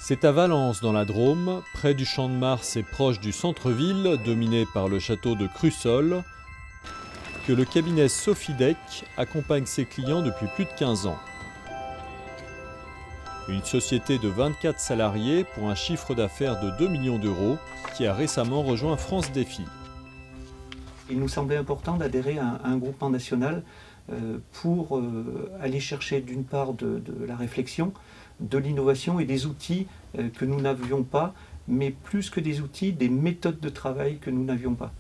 C'est à Valence, dans la Drôme, près du Champ de Mars et proche du centre-ville, dominé par le château de Crussol, que le cabinet Sofidec accompagne ses clients depuis plus de 15 ans. Une société de 24 salariés pour un chiffre d'affaires de 2 millions d'euros qui a récemment rejoint France Défi. Il nous semblait important d'adhérer à un groupement national pour aller chercher d'une part de la réflexion, de l'innovation et des outils que nous n'avions pas, mais plus que des outils, des méthodes de travail que nous n'avions pas.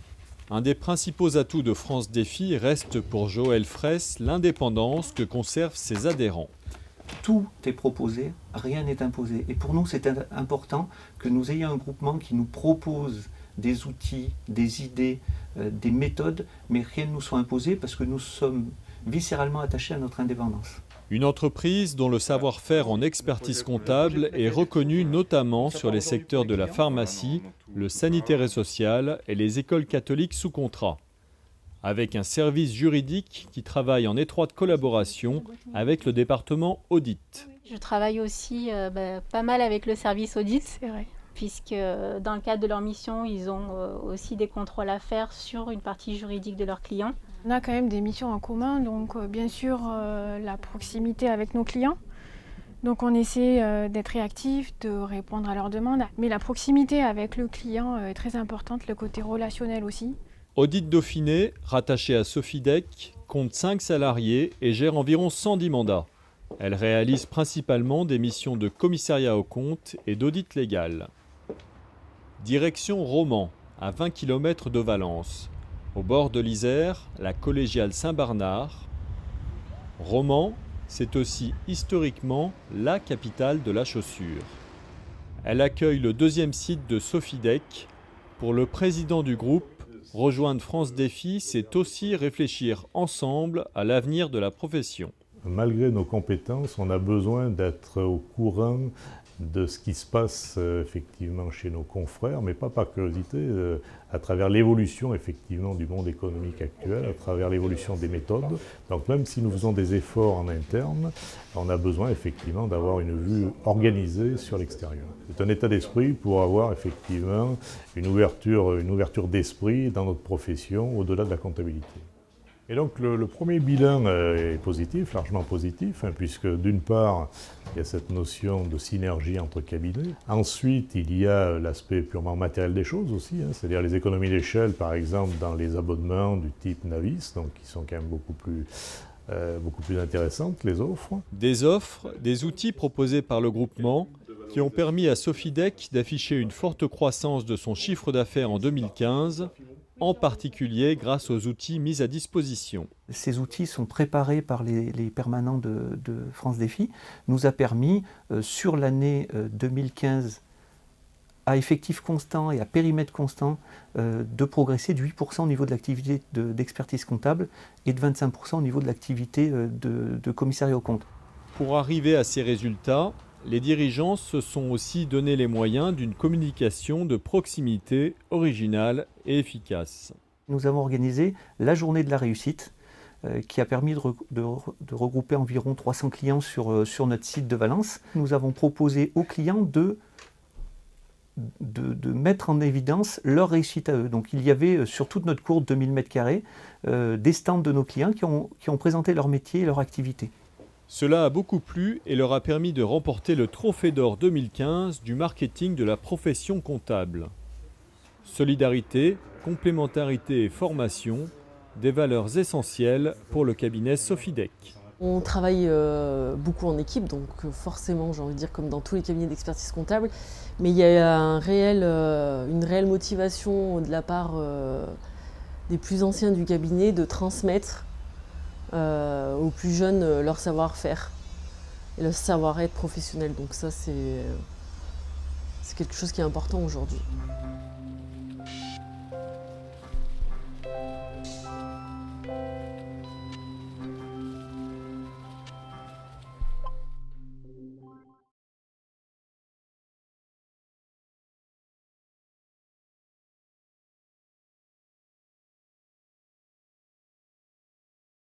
Un des principaux atouts de France Défi reste pour Joël Fraisse l'indépendance que conservent ses adhérents. Tout est proposé, rien n'est imposé. Et pour nous, c'est important que nous ayons un groupement qui nous propose des outils, des idées, des méthodes, mais rien ne nous soit imposé parce que nous sommes viscéralement attachés à notre indépendance. Une entreprise dont le savoir-faire en expertise comptable est reconnu notamment sur les secteurs de la pharmacie, le sanitaire et social et les écoles catholiques sous contrat, avec un service juridique qui travaille en étroite collaboration avec le département audit. Je travaille aussi pas mal avec le service audit, c'est vrai, puisque dans le cadre de leur mission, ils ont aussi des contrôles à faire sur une partie juridique de leurs clients. On a quand même des missions en commun, donc bien sûr la proximité avec nos clients. Donc on essaie d'être réactif, de répondre à leurs demandes, mais la proximité avec le client est très importante, le côté relationnel aussi. Audit Dauphiné, rattaché à Sofidec, compte 5 salariés et gère environ 110 mandats. Elle réalise principalement des missions de commissariat aux comptes et d'audit légal. Direction Romans, à 20 km de Valence. Au bord de l'Isère, la collégiale Saint-Barnard. Romans, c'est aussi historiquement la capitale de la chaussure. Elle accueille le deuxième site de Sofidec. Pour le président du groupe, rejoindre France Défi, c'est aussi réfléchir ensemble à l'avenir de la profession. Malgré nos compétences, on a besoin d'être au courant de ce qui se passe effectivement chez nos confrères, mais pas par curiosité, à travers l'évolution effectivement du monde économique actuel, à travers l'évolution des méthodes. Donc même si nous faisons des efforts en interne, on a besoin effectivement d'avoir une vue organisée sur l'extérieur. C'est un état d'esprit pour avoir effectivement une ouverture d'esprit dans notre profession au-delà de la comptabilité. Et donc le premier bilan est positif, largement positif, puisque d'une part, il y a cette notion de synergie entre cabinets. Ensuite, il y a l'aspect purement matériel des choses aussi, c'est-à-dire les économies d'échelle, par exemple, dans les abonnements du type Navis, donc qui sont quand même beaucoup plus intéressantes, les offres. Des offres, des outils proposés par le groupement qui ont permis à Sofidec d'afficher une forte croissance de son chiffre d'affaires en 2015, en particulier grâce aux outils mis à disposition. Ces outils sont préparés par les permanents de France Défi, nous a permis sur l'année 2015 à effectif constant et à périmètre constant de progresser de 8% au niveau de l'activité d'expertise comptable et de 25% au niveau de l'activité de commissariat aux comptes. Pour arriver à ces résultats, les dirigeants se sont aussi donné les moyens d'une communication de proximité originale et efficace. Nous avons organisé la journée de la réussite qui a permis de regrouper environ 300 clients sur notre site de Valence. Nous avons proposé aux clients de mettre en évidence leur réussite à eux. Donc il y avait sur toute notre cour de 2000 m2 des stands de nos clients qui ont présenté leur métier et leur activité. Cela a beaucoup plu et leur a permis de remporter le Trophée d'or 2015 du marketing de la profession comptable. Solidarité, complémentarité et formation, des valeurs essentielles pour le cabinet Sofidec. On travaille beaucoup en équipe, donc forcément, j'ai envie de dire comme dans tous les cabinets d'expertise comptable, mais il y a une réelle motivation de la part des plus anciens du cabinet de transmettre aux plus jeunes leur savoir-faire et leur savoir-être professionnel. Donc ça, c'est quelque chose qui est important aujourd'hui.